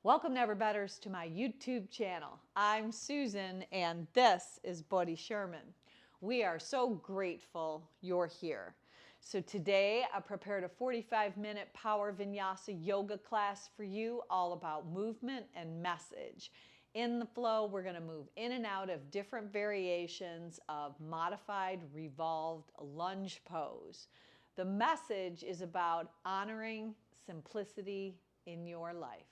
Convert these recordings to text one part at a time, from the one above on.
Welcome, Never Betters, to my YouTube channel. I'm Susan, and this is Buddy Sherman. We are so grateful you're here. So today, I prepared a 45-minute power vinyasa yoga class for you, all about movement and message. In the flow, we're going to move in and out of different variations of modified revolved lunge pose. The message is about honoring simplicity in your life.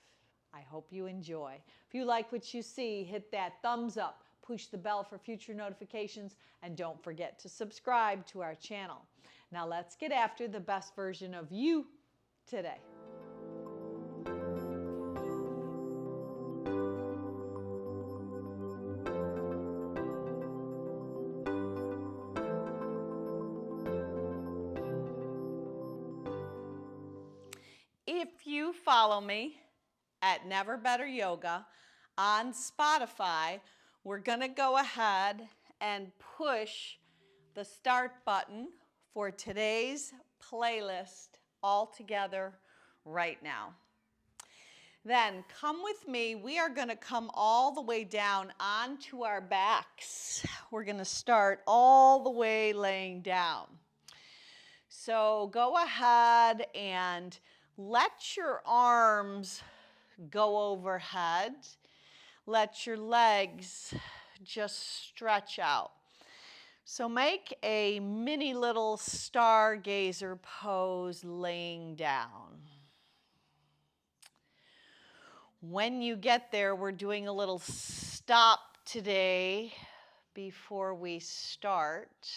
I hope you enjoy. If you like what you see, hit that thumbs up, push the bell for future notifications, and don't forget to subscribe to our channel. Now let's get after the best version of you today. If you follow me at Never Better Yoga on Spotify, we're going to go ahead and push the start button for today's playlist all together right now. Then come with me. We are going to come all the way down onto our backs. We're going to start all the way laying down. So go ahead and let your arms go overhead. Let your legs just stretch out. So make a mini little stargazer pose laying down. When you get there, we're doing a little stop today before we start.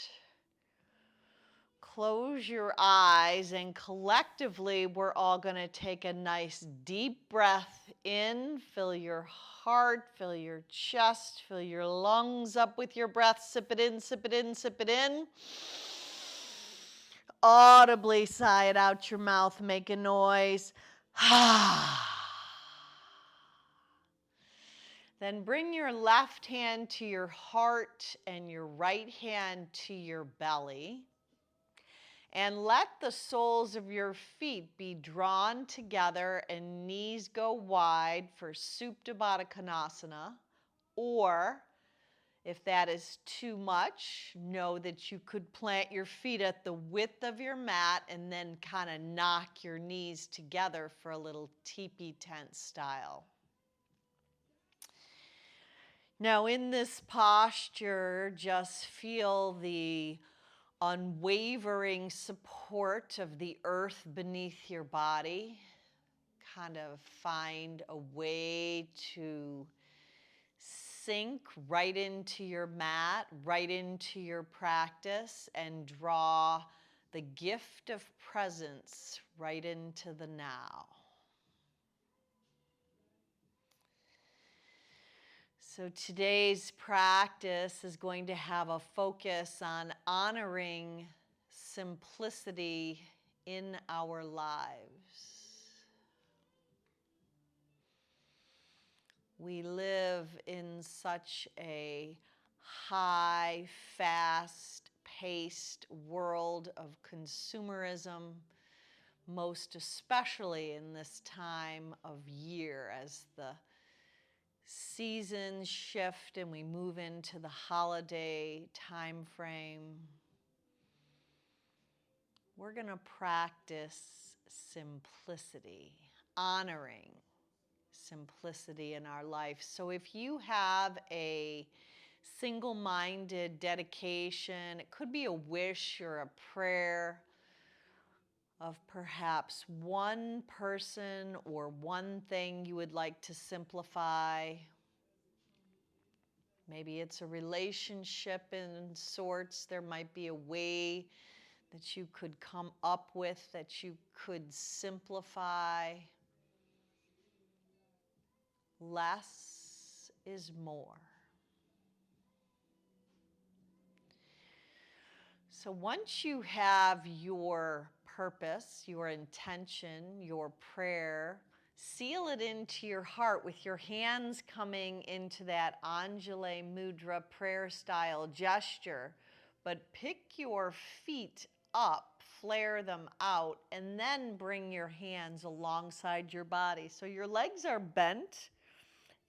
Close your eyes, and collectively we're all going to take a nice deep breath in. Fill your heart, fill your chest, fill your lungs up with your breath. Sip it in, sip it in, sip it in. Audibly sigh it out your mouth, make a noise. Then bring your left hand to your heart and your right hand to your belly. And let the soles of your feet be drawn together and knees go wide for Supta Baddha Konasana. Or, if that is too much, know that you could plant your feet at the width of your mat and then kind of knock your knees together for a little teepee tent style. Now, in this posture, just feel the unwavering support of the earth beneath your body. Kind of find a way to sink right into your mat, right into your practice, and draw the gift of presence right into the now. So today's practice is going to have a focus on honoring simplicity in our lives. We live in such a high, fast-paced world of consumerism, most especially in this time of year as the seasons shift and we move into the holiday time frame. We're going to practice simplicity, honoring simplicity in our life. So if you have a single-minded dedication, it could be a wish or a prayer of perhaps one person or one thing you would like to simplify. Maybe it's a relationship in sorts. There might be a way that you could come up with that you could simplify. Less is more. So once you have your purpose, your intention, your prayer, seal it into your heart with your hands coming into that Anjali Mudra prayer style gesture, but pick your feet up, flare them out, and then bring your hands alongside your body. So your legs are bent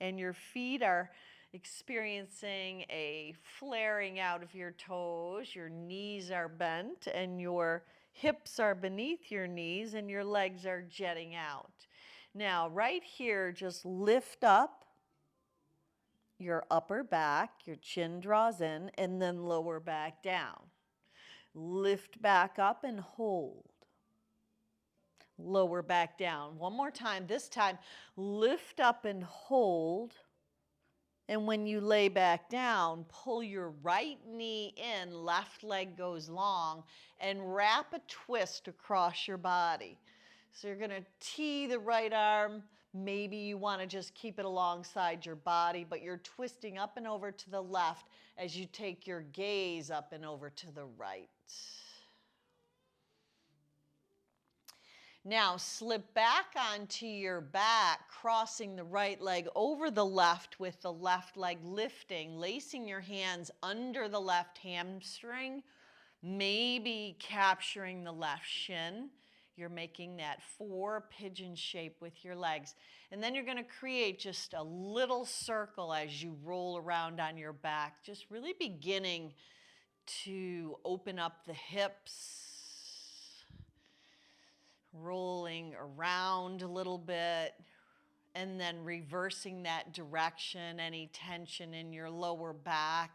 and your feet are experiencing a flaring out of your toes. Your knees are bent and your hips are beneath your knees and your legs are jetting out. Now, right here, just lift up your upper back, your chin draws in, and then lower back down. Lift back up and hold. Lower back down. One more time. This time, lift up and hold. And when you lay back down, pull your right knee in, left leg goes long, and wrap a twist across your body. So you're going to tee the right arm. Maybe you want to just keep it alongside your body, but you're twisting up and over to the left as you take your gaze up and over to the right. Now slip back onto your back, crossing the right leg over the left with the left leg lifting, lacing your hands under the left hamstring, maybe capturing the left shin. You're making that 4 pigeon shape with your legs. And then you're going to create just a little circle as you roll around on your back, just really beginning to open up the hips, rolling around a little bit, and then reversing that direction. Any tension in your lower back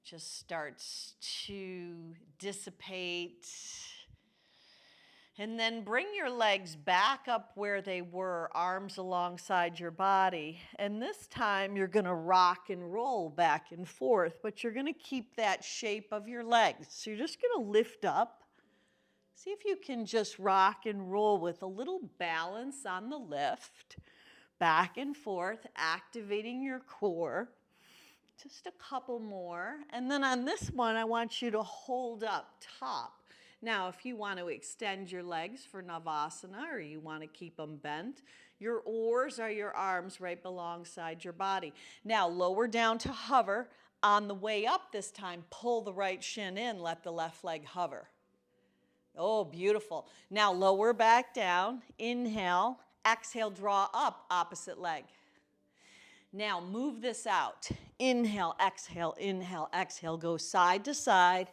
just starts to dissipate. And then bring your legs back up where they were, arms alongside your body. And this time you're going to rock and roll back and forth, but you're going to keep that shape of your legs. So you're just going to lift up. See if you can just rock and roll with a little balance on the lift, back and forth, activating your core. Just a couple more. And then on this one, I want you to hold up top. Now, if you want to extend your legs for Navasana or you want to keep them bent, your oars are your arms right alongside your body. Now, lower down to hover. On the way up this time, pull the right shin in, let the left leg hover. Oh, beautiful. Now lower back down, inhale, exhale, draw up, opposite leg. Now move this out. Inhale, exhale, go side to side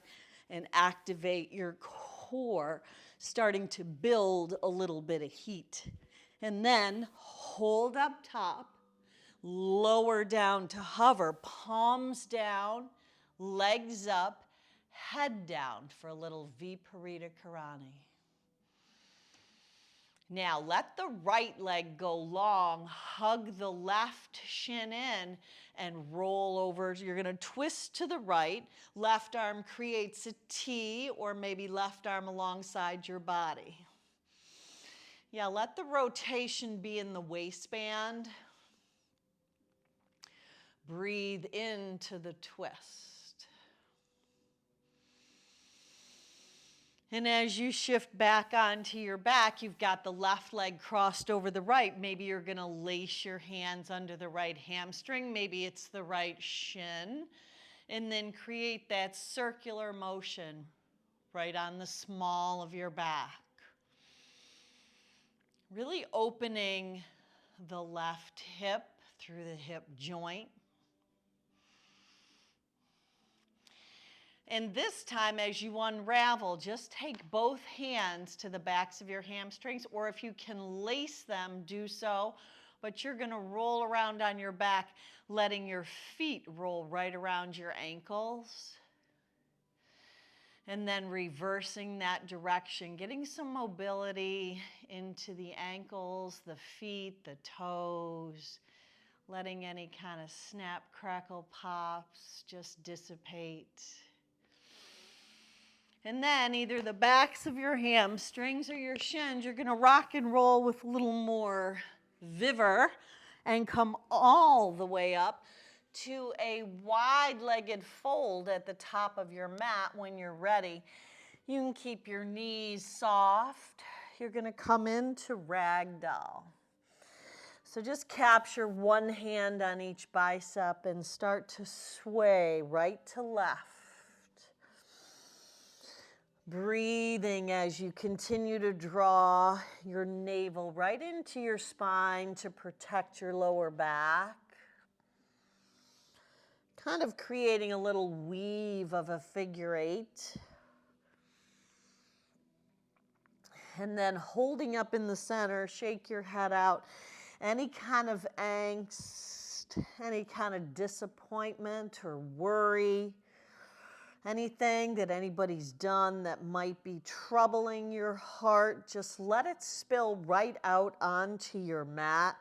and activate your core, starting to build a little bit of heat. And then hold up top, lower down to hover, palms down, legs up, head down for a little Viparita Karani. Now let the right leg go long, hug the left shin in and roll over. You're going to twist to the right. Left arm creates a T or maybe left arm alongside your body. Yeah, let the rotation be in the waistband. Breathe into the twist. And as you shift back onto your back, you've got the left leg crossed over the right. Maybe you're going to lace your hands under the right hamstring. Maybe it's the right shin. And then create that circular motion right on the small of your back. Really opening the left hip through the hip joint. And this time, as you unravel, just take both hands to the backs of your hamstrings, or if you can lace them, do so. But you're going to roll around on your back, letting your feet roll right around your ankles. And then reversing that direction, getting some mobility into the ankles, the feet, the toes, letting any kind of snap, crackle, pops just dissipate. And then either the backs of your hamstrings or your shins, you're going to rock and roll with a little more vigor and come all the way up to a wide-legged fold at the top of your mat when you're ready. You can keep your knees soft. You're going to come into ragdoll. So just capture one hand on each bicep and start to sway right to left. Breathing as you continue to draw your navel right into your spine to protect your lower back. Kind of creating a little weave of a figure eight. And then holding up in the center, shake your head out. Any kind of angst, any kind of disappointment or worry, anything that anybody's done that might be troubling your heart, just let it spill right out onto your mat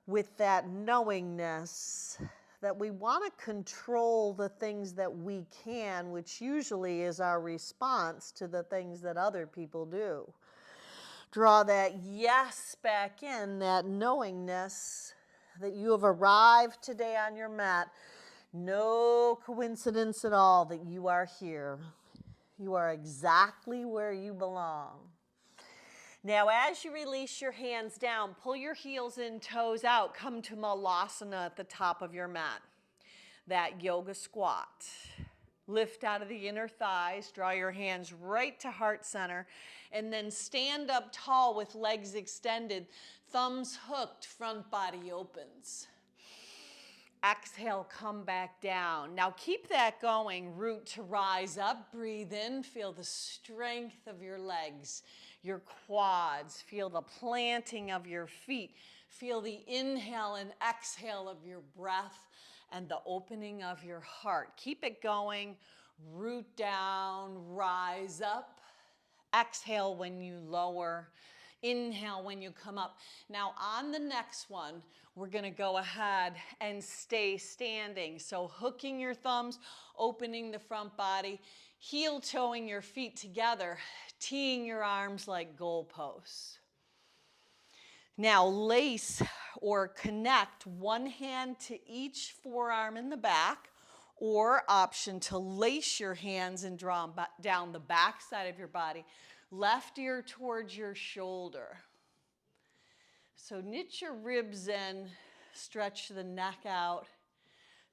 with that knowingness that we want to control the things that we can, which usually is our response to the things that other people do. Draw that yes back in, that knowingness that you have arrived today on your mat. No coincidence at all that you are here. You are exactly where you belong. Now, as you release your hands down, pull your heels and toes out. Come to Malasana at the top of your mat. That yoga squat. Lift out of the inner thighs. Draw your hands right to heart center. And then stand up tall with legs extended. Thumbs hooked, front body opens. Exhale, come back down. Now keep that going. Root to rise up. Breathe in. Feel the strength of your legs, your quads. Feel the planting of your feet. Feel the inhale and exhale of your breath and the opening of your heart. Keep it going. Root down, rise up. Exhale when you lower. Inhale when you come up. Now on the next one, we're going to go ahead and stay standing. So hooking your thumbs, opening the front body, heel toeing your feet together, teeing your arms like goalposts. Now lace or connect one hand to each forearm in the back, or option to lace your hands and draw them down the back side of your body. Left ear towards your shoulder. So knit your ribs in, stretch the neck out.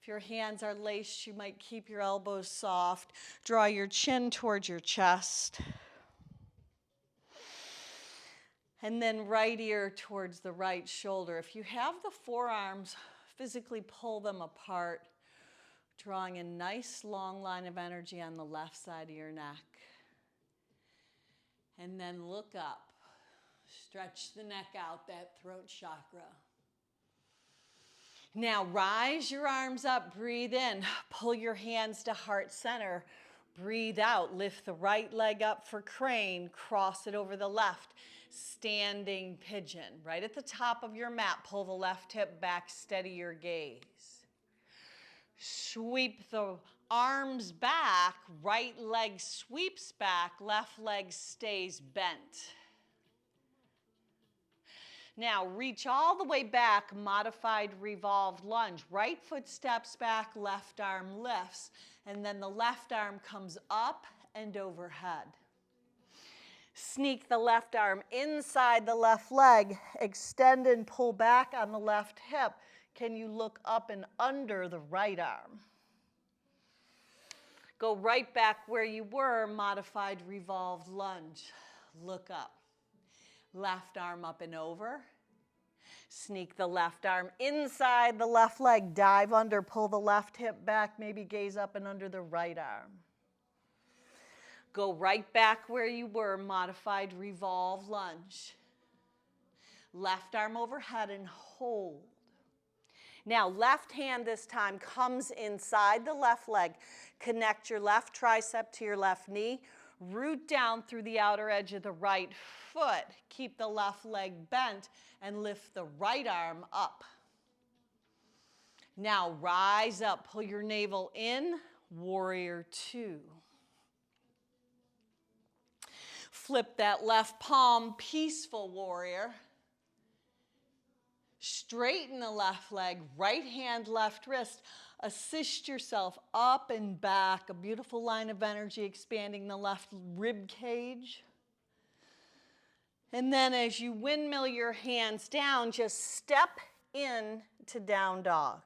If your hands are laced, you might keep your elbows soft. Draw your chin towards your chest. And then right ear towards the right shoulder. If you have the forearms, physically pull them apart, drawing a nice long line of energy on the left side of your neck. And then look up. Stretch the neck out, that throat chakra. Now rise your arms up, breathe in. Pull your hands to heart center. Breathe out. Lift the right leg up for crane. Cross it over the left. Standing pigeon. Right at the top of your mat, pull the left hip back, steady your gaze. Sweep the arms back, right leg sweeps back, left leg stays bent. Now reach all the way back, modified revolved lunge. Right foot steps back, left arm lifts, and then the left arm comes up and overhead. Sneak the left arm inside the left leg, extend and pull back on the left hip. Can you look up and under the right arm? Go right back where you were, modified revolved lunge. Look up. Left arm up and over. Sneak the left arm inside the left leg. Dive under, pull the left hip back, maybe gaze up and under the right arm. Go right back where you were, modified revolved lunge. Left arm overhead and hold. Now, left hand this time comes inside the left leg. Connect your left tricep to your left knee. Root down through the outer edge of the right foot. Keep the left leg bent and lift the right arm up. Now, rise up. Pull your navel in. Warrior two. Flip that left palm. Peaceful warrior. Straighten the left leg, right hand, left wrist. Assist yourself up and back. A beautiful line of energy expanding the left rib cage. And then as you windmill your hands down, just step in to down dog.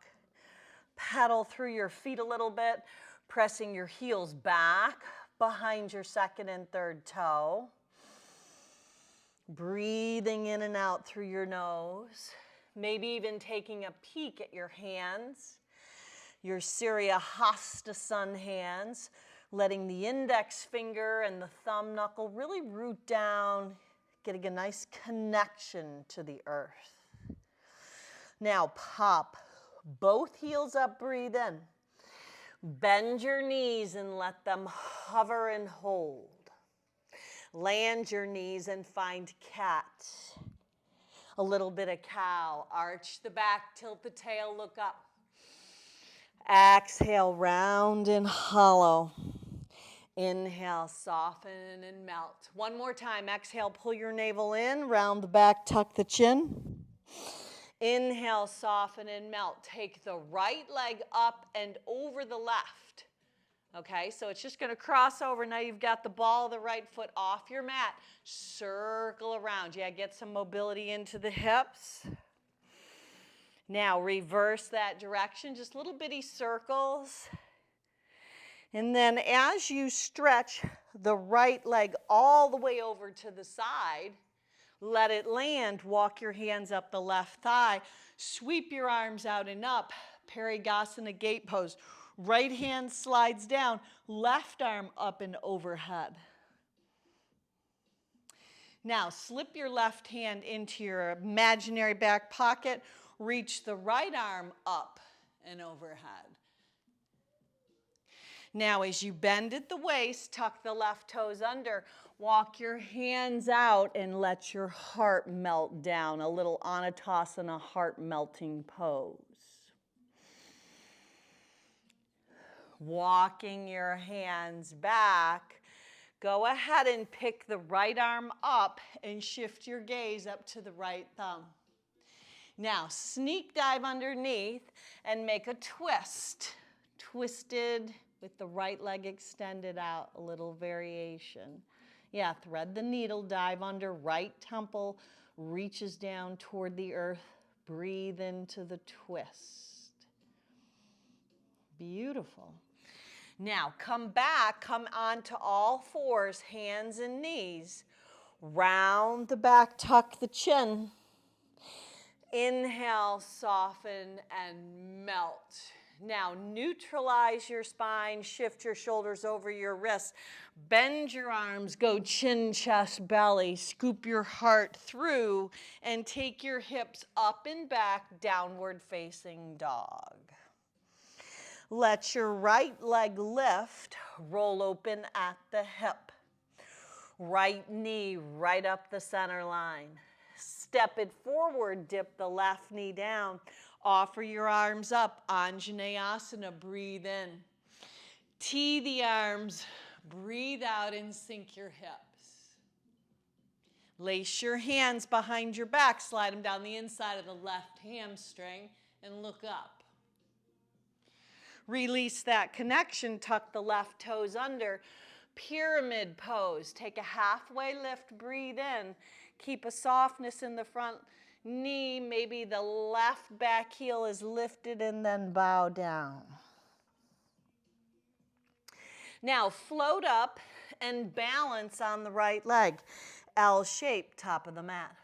Pedal through your feet a little bit, pressing your heels back, behind your second and third toe. Breathing in and out through your nose. Maybe even taking a peek at your hands, your Surya Hasta sun hands, letting the index finger and the thumb knuckle really root down, getting a nice connection to the earth. Now pop both heels up, breathe in. Bend your knees and let them hover and hold. Land your knees and find cat. A little bit of cow. Arch the back, tilt the tail, look up. Exhale, round and hollow. Inhale, soften and melt. One more time. Exhale, pull your navel in, round the back, tuck the chin. Inhale, soften and melt. Take the right leg up and over the left. Okay, so it's just going to cross over. Now you've got the ball of the right foot off your mat. Circle around. Yeah, get some mobility into the hips. Now reverse that direction, just little bitty circles. And then as you stretch the right leg all the way over to the side, let it land, walk your hands up the left thigh, sweep your arms out and up, Parigasana gate pose. Right hand slides down, left arm up and overhead. Now slip your left hand into your imaginary back pocket, reach the right arm up and overhead. Now as you bend at the waist, tuck the left toes under, walk your hands out and let your heart melt down, a little Anatasana heart melting pose. Walking your hands back, go ahead and pick the right arm up and shift your gaze up to the right thumb. Now sneak dive underneath and make a twist. Twisted with the right leg extended out, a little variation. Yeah, thread the needle, dive under, right temple reaches down toward the earth. Breathe into the twist. Beautiful. Now come back, come onto all fours, hands and knees. Round the back, tuck the chin. Inhale, soften and melt. Now neutralize your spine, shift your shoulders over your wrists. Bend your arms, go chin, chest, belly. Scoop your heart through and take your hips up and back, downward facing dog. Let your right leg lift, roll open at the hip. Right knee right up the center line. Step it forward, dip the left knee down. Offer your arms up, Anjaneyasana, breathe in. Tee the arms, breathe out and sink your hips. Lace your hands behind your back, slide them down the inside of the left hamstring and look up. Release that connection, tuck the left toes under. Pyramid pose, take a halfway lift, breathe in. Keep a softness in the front knee, maybe the left back heel is lifted and then bow down. Now float up and balance on the right leg. L shape, top of the mat.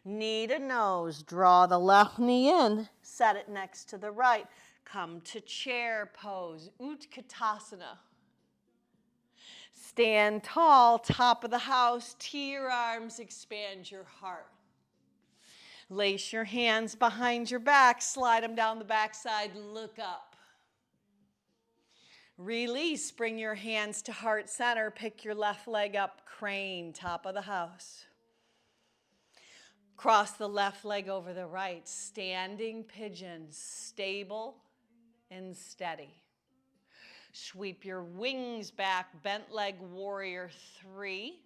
Knee to nose, draw the left knee in, set it next to the right. Come to chair pose, Utkatasana. Stand tall, top of the house, tee your arms, expand your heart. Lace your hands behind your back, slide them down the backside, look up. Release, bring your hands to heart center, pick your left leg up, crane, top of the house. Cross the left leg over the right, standing pigeon, stable and steady. Sweep your wings back, bent leg warrior 3.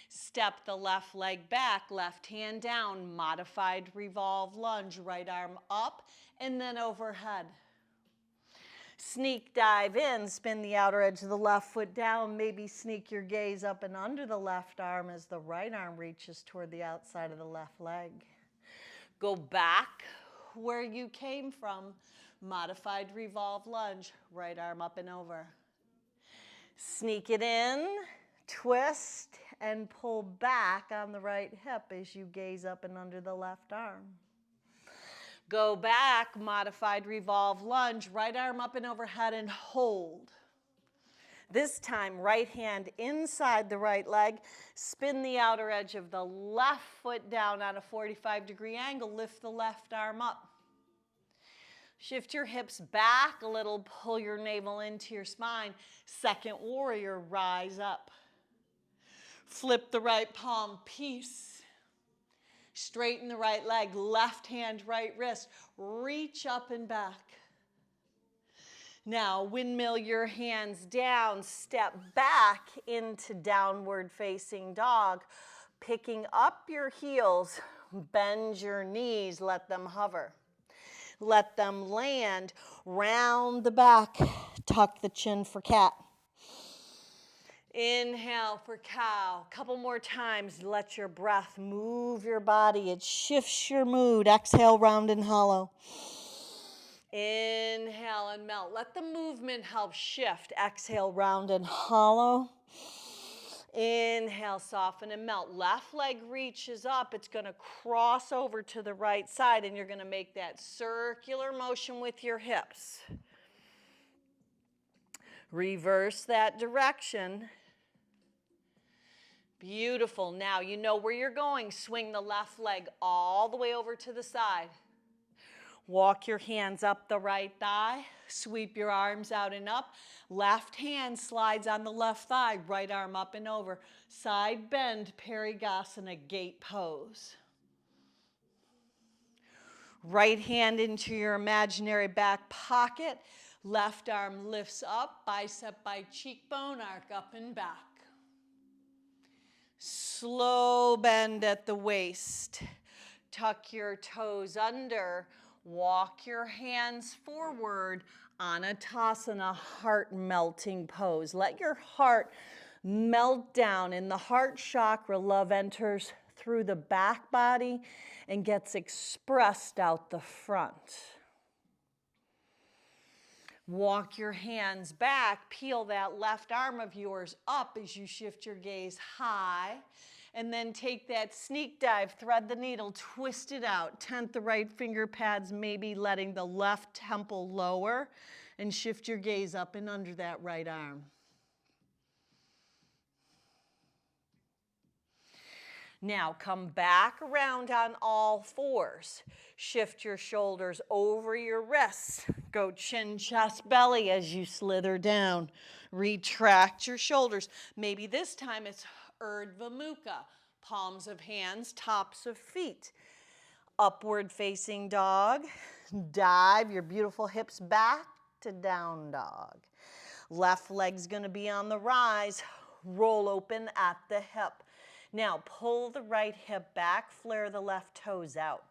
Step the left leg back, left hand down, modified revolve lunge, right arm up and then overhead. Sneak dive in, spin the outer edge of the left foot down, maybe sneak your gaze up and under the left arm as the right arm reaches toward the outside of the left leg. Go back where you came from, modified revolve lunge, right arm up and over. Sneak it in, twist, and pull back on the right hip as you gaze up and under the left arm. Go back, modified revolve lunge, right arm up and overhead and hold. This time, right hand inside the right leg, spin the outer edge of the left foot down on a 45-degree angle, lift the left arm up. Shift your hips back a little, pull your navel into your spine. Second warrior, rise up. Flip the right palm, peace. Straighten the right leg, left hand, right wrist. Reach up and back. Now, windmill your hands down, step back into downward facing dog. Picking up your heels, bend your knees, let them hover. Let them land, round the back, tuck the chin for cat. Inhale for cow. Couple more times, let your breath move your body. It shifts your mood. Exhale, round and hollow. Inhale and melt. Let the movement help shift. Exhale, round and hollow. Inhale, soften and melt. Left leg reaches up. It's going to cross over to the right side, and you're going to make that circular motion with your hips. Reverse that direction. Beautiful. Now you know where you're going. Swing the left leg all the way over to the side. Walk your hands up the right thigh. Sweep your arms out and up. Left hand slides on the left thigh. Right arm up and over. Side bend, Parigasana, gate pose. Right hand into your imaginary back pocket. Left arm lifts up, bicep by cheekbone, arc up and back. Slow bend at the waist. Tuck your toes under. Walk your hands forward, Anatasana, heart melting pose. Let your heart melt down. In the heart chakra, love enters through the back body and gets expressed out the front. Walk your hands back, peel that left arm of yours up as you shift your gaze high, and then take that sneak dive, thread the needle, twist it out, tent the right finger pads, maybe letting the left temple lower, and shift your gaze up and under that right arm. Now come back around on all fours. Shift your shoulders over your wrists. Go chin, chest, belly as you slither down. Retract your shoulders. Maybe this time it's Urdhva Mukha. Palms of hands, tops of feet. Upward facing dog. Dive your beautiful hips back to down dog. Left leg's going to be on the rise. Roll open at the hip. Now pull the right hip back, flare the left toes out.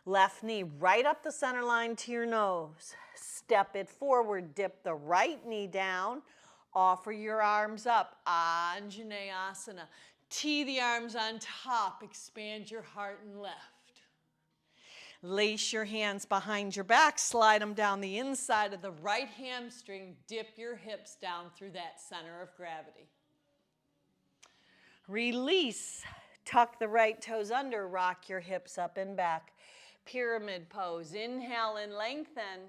Left knee right up the center line to your nose. Step it forward, dip the right knee down. Offer your arms up, Anjaneyasana. Tee the arms on top, expand your heart and lift. Lace your hands behind your back, slide them down the inside of the right hamstring. Dip your hips down through that center of gravity. Release, tuck the right toes under, rock your hips up and back. Pyramid pose, inhale and lengthen.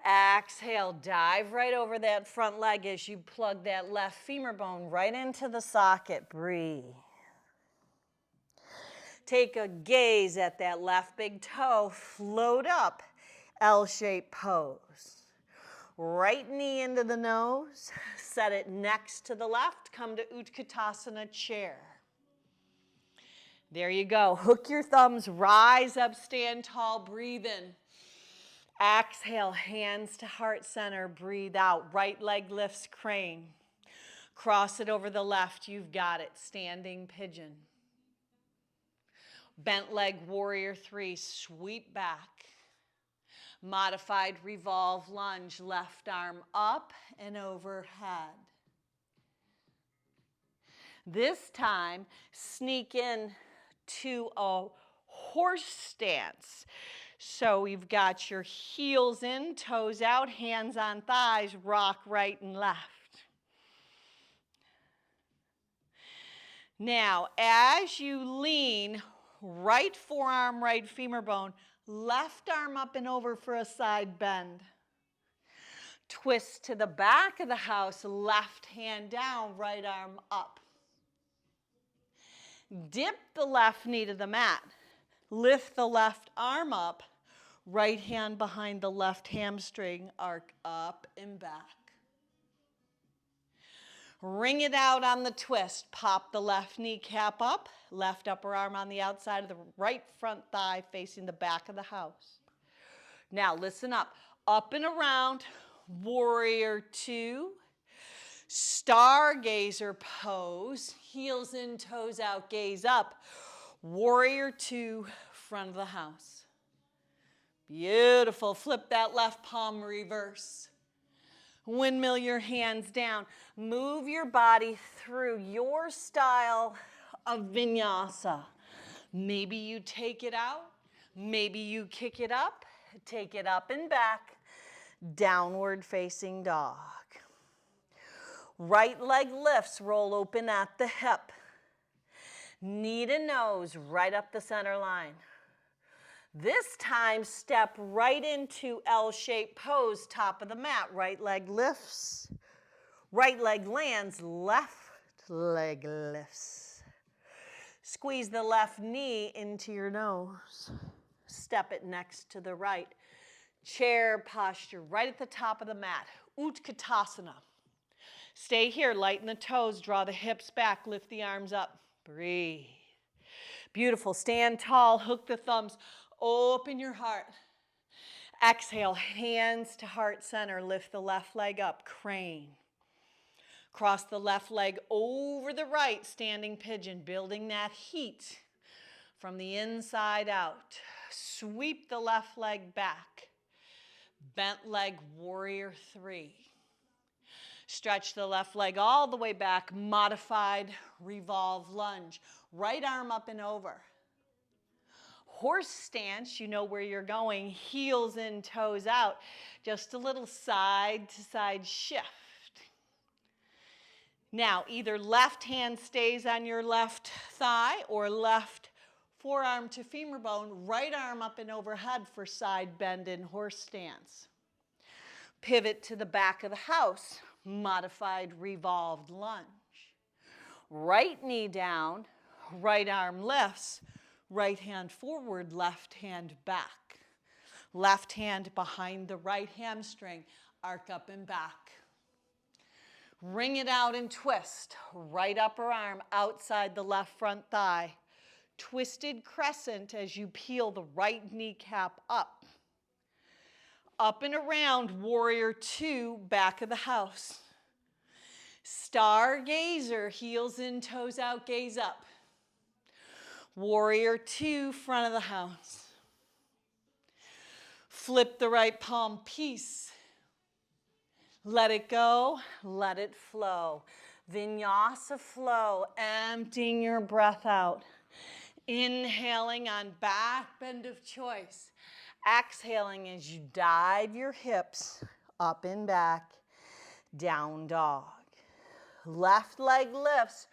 Exhale, dive right over that front leg as you plug that left femur bone right into the socket. Breathe. Take a gaze at that left big toe, float up, L-shaped pose. Right knee into the nose, set it next to the left, come to Utkatasana chair. There you go. Hook your thumbs, rise up, stand tall, breathe in. Exhale, hands to heart center, breathe out. Right leg lifts, crane. Cross it over the left, you've got it. Standing pigeon. Bent leg, warrior three, sweep back. Modified revolve lunge, left arm up and overhead. This time, sneak in to a horse stance. So you've got your heels in, toes out, hands on thighs, rock right and left. Now, as you lean, right forearm, right femur bone, left arm up and over for a side bend. Twist to the back of the house, left hand down, right arm up. Dip the left knee to the mat. Lift the left arm up, right hand behind the left hamstring, arc up and back. Ring it out on the twist. Pop the left kneecap up, left upper arm on the outside of the right front thigh facing the back of the house. Now listen up. Up and around, warrior two, stargazer pose, heels in, toes out, gaze up, warrior two, front of the house. Beautiful. Flip that left palm, reverse. Windmill your hands down. Move your body through your style of vinyasa. Maybe you take it out. Maybe you kick it up. Take it up and back. Downward facing dog. Right leg lifts, roll open at the hip. Knee to nose, right up the center line. This time, step right into L-shaped pose, top of the mat. Right leg lifts, right leg lands, left leg lifts. Squeeze the left knee into your nose. Step it next to the right. Chair posture, right at the top of the mat. Utkatasana. Stay here, lighten the toes, draw the hips back, lift the arms up. Breathe. Beautiful. Stand tall, hook the thumbs. Open your heart. Exhale, hands to heart center. Lift the left leg up, crane. Cross the left leg over the right, standing pigeon, building that heat from the inside out. Sweep the left leg back. Bent leg, warrior three. Stretch the left leg all the way back, modified revolve lunge. Right arm up and over. Horse stance, you know where you're going, heels in, toes out. Just a little side to side shift. Now, either left hand stays on your left thigh or left forearm to femur bone, right arm up and overhead for side bend in horse stance. Pivot to the back of the house, modified revolved lunge. Right knee down, right arm lifts, right hand forward, left hand back. Left hand behind the right hamstring, arc up and back. Ring it out and twist. Right upper arm outside the left front thigh. Twisted crescent as you peel the right kneecap up. Up and around, warrior two, back of the house. Stargazer, heels in, toes out, gaze up. Warrior two, front of the house. Flip the right palm, peace. Let it go, let it flow. Vinyasa flow, emptying your breath out. Inhaling on back bend of choice. Exhaling as you dive your hips up and back, down dog. Left leg lifts,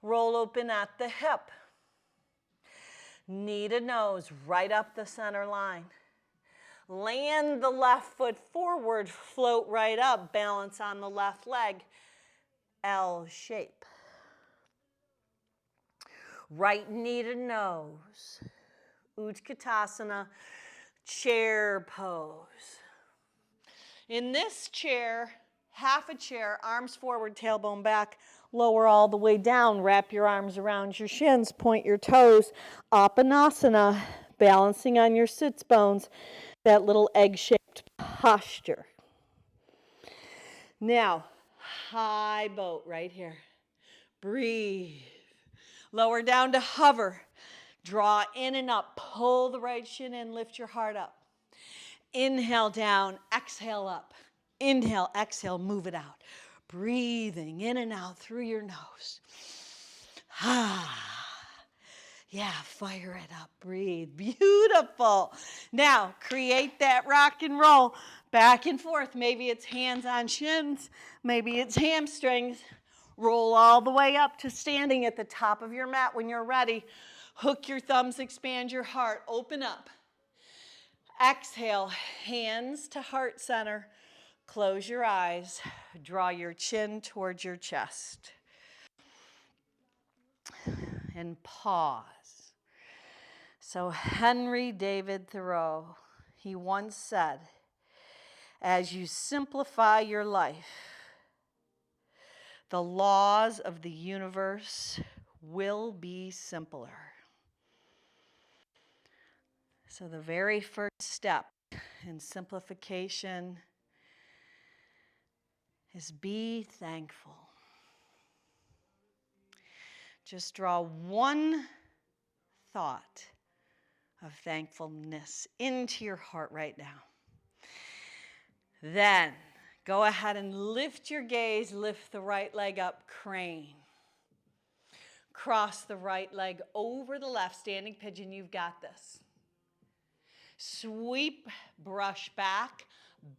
roll open at the hip. Knee to nose, right up the center line. Land the left foot forward, float right up, balance on the left leg, L shape. Right knee to nose, Utkatasana, chair pose. In this chair, half a chair, arms forward, tailbone back, lower all the way down, wrap your arms around your shins, point your toes, Apanasana, balancing on your sits bones, that little egg-shaped posture. Now, high boat right here. Breathe. Lower down to hover. Draw in and up. Pull the right shin in, lift your heart up. Inhale down, exhale up. Inhale, exhale, move it out. Breathing in and out through your nose. Yeah, fire it up, breathe. Beautiful. Now, create that rock and roll back and forth. Maybe it's hands on shins, maybe it's hamstrings. Roll all the way up to standing at the top of your mat when you're ready. Hook your thumbs, expand your heart, open up. Exhale, hands to heart center. Close your eyes. Draw your chin towards your chest. And pause. So Henry David Thoreau, he once said, as you simplify your life, the laws of the universe will be simpler. So the very first step in simplification is be thankful. Just draw one thought of thankfulness into your heart right now. Then go ahead and lift your gaze, lift the right leg up, crane. Cross the right leg over the left, standing pigeon, you've got this. Sweep, brush back,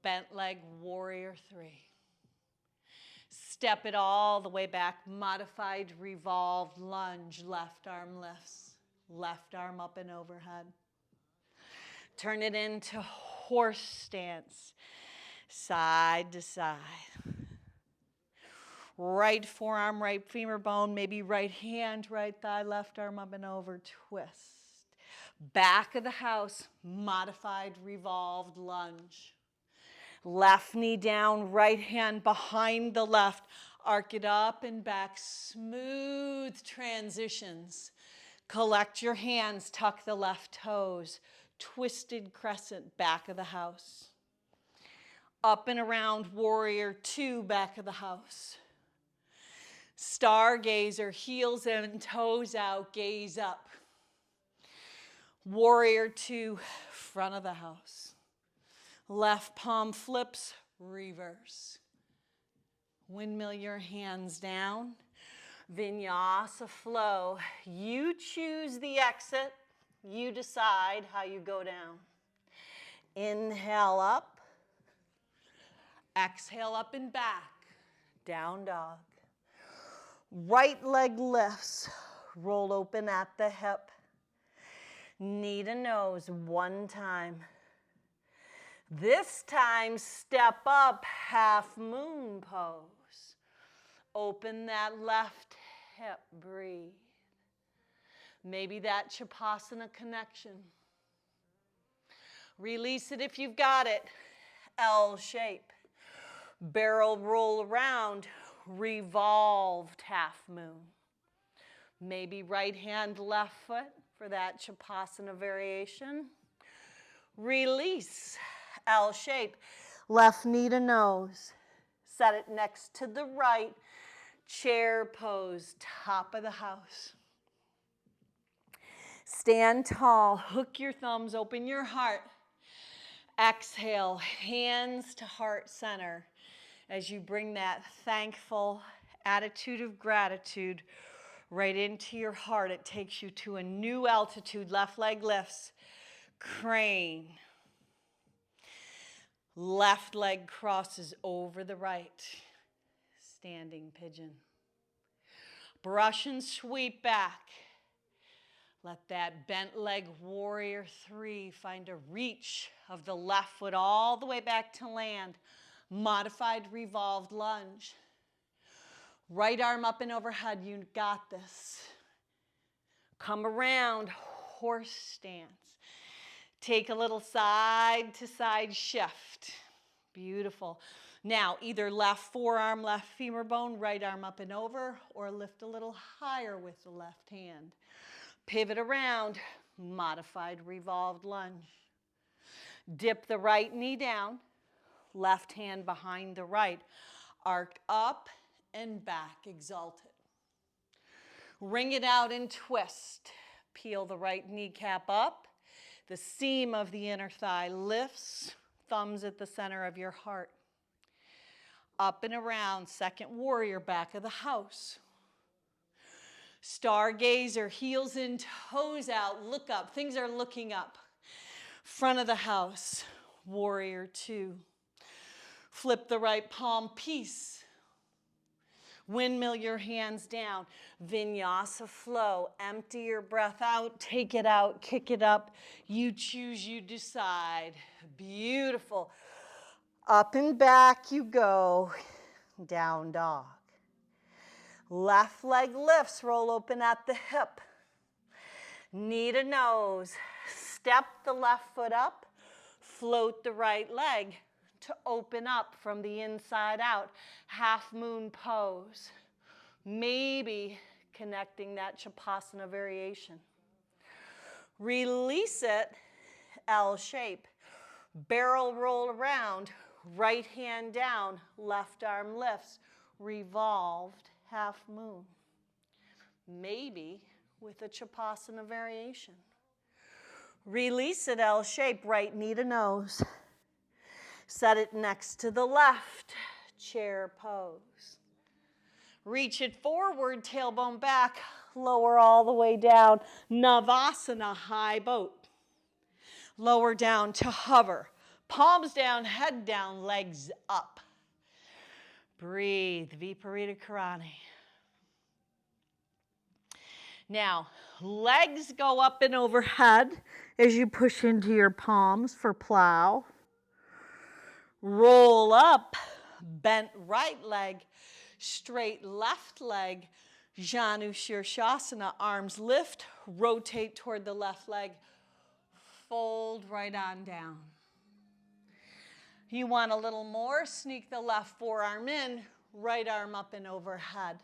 bent leg, warrior three. Step it all the way back, modified revolved lunge, left arm lifts, left arm up and overhead. Turn it into horse stance, side to side. Right forearm, right femur bone, maybe right hand, right thigh, left arm up and over, twist. Back of the house, modified revolved lunge. Left knee down, right hand behind the left. Arc it up and back, smooth transitions. Collect your hands, tuck the left toes. Twisted crescent, back of the house. Up and around, warrior two, back of the house. Stargazer, heels and toes out, gaze up. Warrior two, front of the house. Left palm flips, reverse. Windmill your hands down. Vinyasa flow. You choose the exit. You decide how you go down. Inhale up. Exhale up and back. Down dog. Right leg lifts. Roll open at the hip. Knee to nose one time. This time, step up, half moon pose. Open that left hip, breathe. Maybe that Chapasana connection. Release it if you've got it. L shape. Barrel roll around, revolved half moon. Maybe right hand, left foot for that Chapasana variation. Release. L shape, left knee to nose. Set it next to the right, chair pose, top of the house. Stand tall, hook your thumbs, open your heart. Exhale, hands to heart center. As you bring that thankful attitude of gratitude right into your heart, it takes you to a new altitude. Left leg lifts, crane. Left leg crosses over the right, standing pigeon. Brush and sweep back. Let that bent leg warrior three find a reach of the left foot all the way back to land. Modified revolved lunge. Right arm up and overhead, you got this. Come around, horse stance. Take a little side to side shift. Beautiful. Now, either left forearm, left femur bone, right arm up and over, or lift a little higher with the left hand. Pivot around, modified revolved lunge. Dip the right knee down, left hand behind the right. Arc up and back, exalted. Wring it out and twist. Peel the right kneecap up. The seam of the inner thigh lifts, thumbs at the center of your heart. Up and around, second warrior, back of the house. Stargazer, heels in, toes out, look up. Things are looking up. Front of the house, warrior two. Flip the right palm, peace. Windmill your hands down. Vinyasa flow. Empty your breath out, take it out, kick it up. You choose, you decide. Beautiful. Up and back you go. Down dog. Left leg lifts, roll open at the hip. Knee to nose. Step the left foot up. Float the right leg to open up from the inside out. Half moon pose. Maybe connecting that Shavasana variation. Release it, L shape. Barrel roll around, right hand down, left arm lifts. Revolved, half moon. Maybe with a Shavasana variation. Release it, L shape, right knee to nose. Set it next to the left, chair pose. Reach it forward, tailbone back, lower all the way down. Navasana, high boat. Lower down to hover. Palms down, head down, legs up. Breathe, Viparita Karani. Now, legs go up and overhead as you push into your palms for plow. Roll up, bent right leg, straight left leg, Janu Shirshasana, arms lift, rotate toward the left leg, fold right on down. You want a little more, sneak the left forearm in, right arm up and overhead.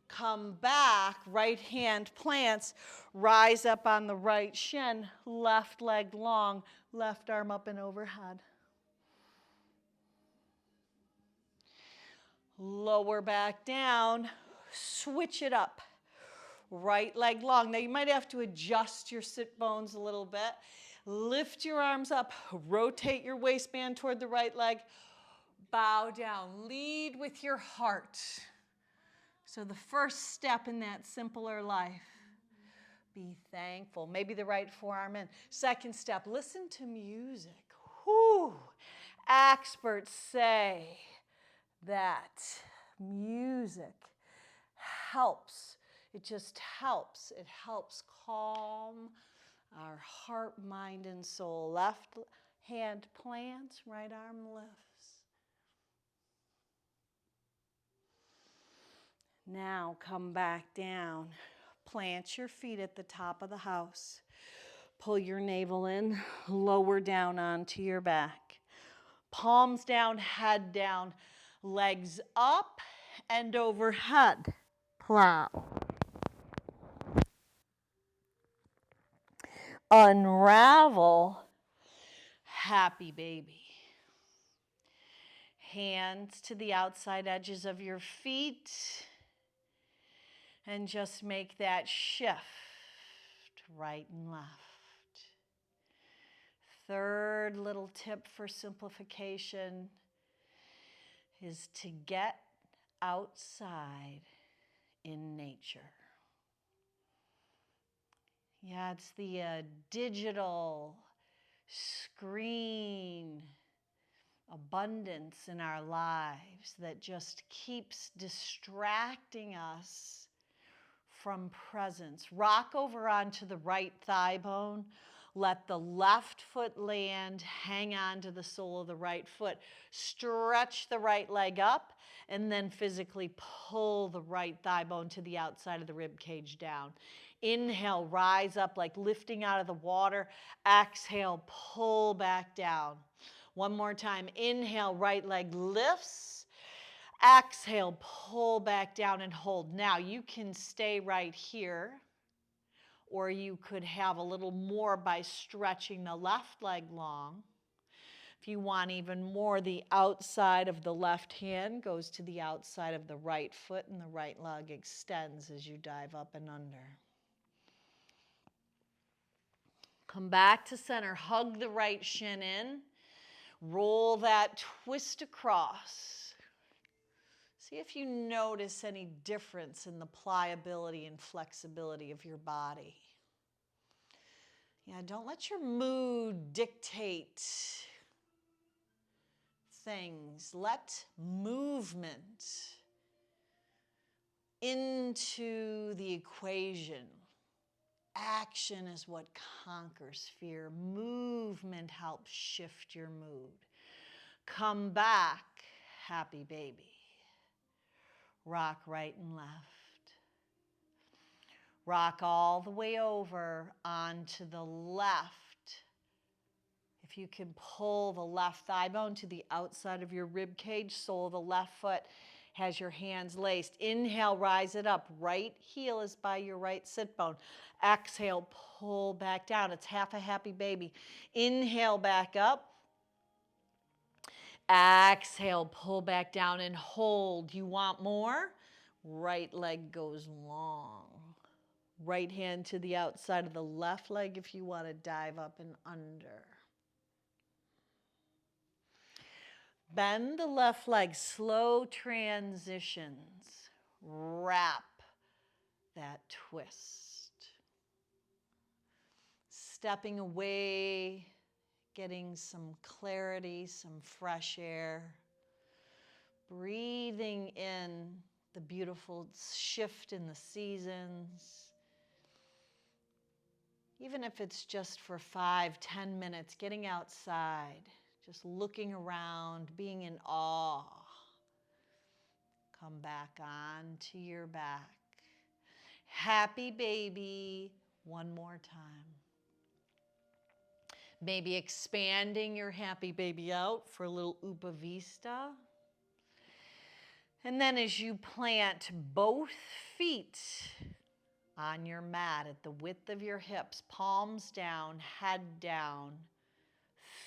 Come back, right hand plants, rise up on the right shin, left leg long, left arm up and overhead. Lower back down, switch it up. Right leg long. Now you might have to adjust your sit bones a little bit. Lift your arms up, rotate your waistband toward the right leg, bow down. Lead with your heart. So the first step in that simpler life, be thankful. Maybe the right forearm in. Second step, listen to music. Whew. Experts say that music helps. It just helps. It helps calm our heart, mind, and soul. Left hand plants, right arm lifts. Now come back down. Plant your feet at the top of the house. Pull your navel in, lower down onto your back. Palms down, head down, legs up and overhead. Plow. Unravel, happy baby. Hands to the outside edges of your feet. And just make that shift, right and left. Third little tip for simplification is to get outside in nature. Yeah, it's the digital screen abundance in our lives that just keeps distracting us from presence. Rock over onto the right thigh bone. Let the left foot land, hang on to the sole of the right foot. Stretch the right leg up and then physically pull the right thigh bone to the outside of the rib cage down. Inhale, rise up like lifting out of the water. Exhale, pull back down. One more time. Inhale, right leg lifts. Exhale, pull back down and hold. Now you can stay right here, or you could have a little more by stretching the left leg long. If you want even more, the outside of the left hand goes to the outside of the right foot and the right leg extends as you dive up and under. Come back to center, hug the right shin in, roll that twist across. See if you notice any difference in the pliability and flexibility of your body. Yeah, don't let your mood dictate things. Let movement into the equation. Action is what conquers fear. Movement helps shift your mood. Come back, happy baby. Rock right and left. Rock all the way over onto the left. If you can pull the left thigh bone to the outside of your rib cage, sole of the left foot has your hands laced. Inhale, rise it up. Right heel is by your right sit bone. Exhale, pull back down. It's half a happy baby. Inhale, back up. Exhale, pull back down and hold. You want more? Right leg goes long. Right hand to the outside of the left leg if you want to dive up and under. Bend the left leg, slow transitions. Wrap that twist. Stepping away, getting some clarity, some fresh air. Breathing in the beautiful shift in the seasons. Even if it's just for 5-10 minutes, getting outside, just looking around, being in awe. Come back onto your back. Happy baby, one more time. Maybe expanding your happy baby out for a little upavista. And then as you plant both feet on your mat at the width of your hips, palms down, head down,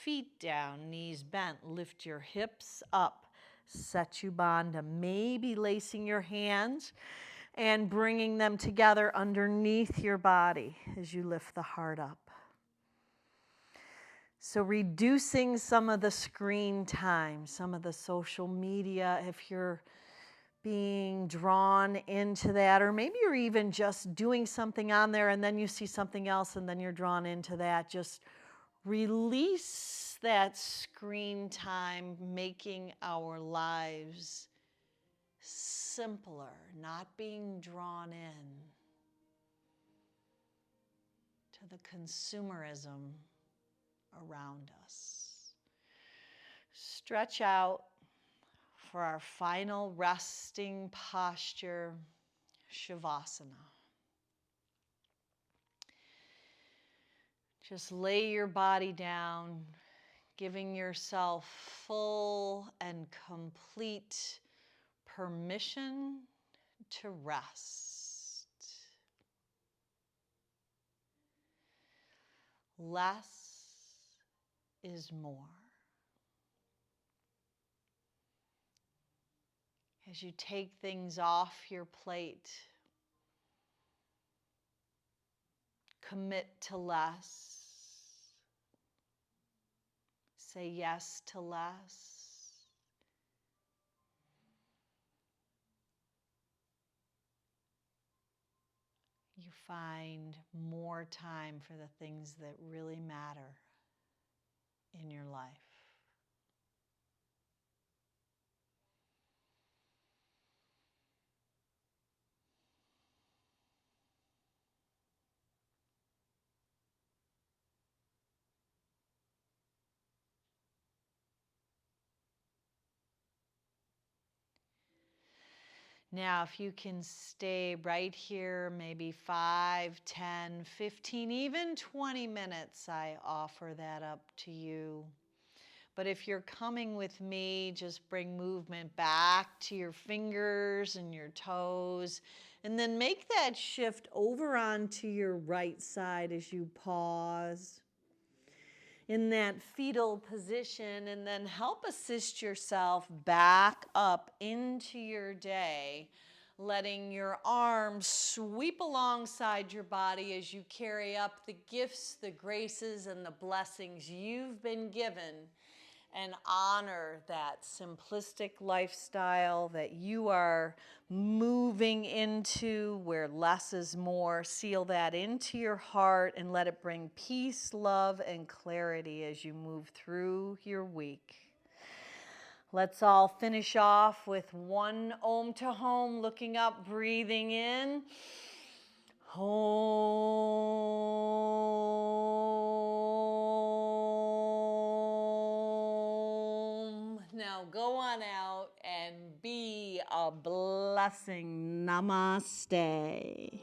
feet down, knees bent, lift your hips up, Setubandha, maybe lacing your hands and bringing them together underneath your body as you lift the heart up. So reducing some of the screen time, some of the social media, if you're being drawn into that, or maybe you're even just doing something on there and then you see something else and then you're drawn into that. Just release that screen time, making our lives simpler, not being drawn in to the consumerism around us. Stretch out for our final resting posture, Shavasana. Just lay your body down, giving yourself full and complete permission to rest. Less is more. As you take things off your plate, commit to less. Say yes to less. You find more time for the things that really matter in your life. Now, if you can stay right here, maybe 5, 10, 15, even 20 minutes, I offer that up to you. But if you're coming with me, just bring movement back to your fingers and your toes, and then make that shift over onto your right side as you pause in that fetal position, and then help assist yourself back up into your day, letting your arms sweep alongside your body as you carry up the gifts, the graces, and the blessings you've been given and honor that simplistic lifestyle that you are moving into, where less is more. Seal that into your heart and let it bring peace, love, and clarity as you move through your week. Let's all finish off with one Om to Home, looking up, breathing in. Om. Now go on out and be a blessing. Namaste.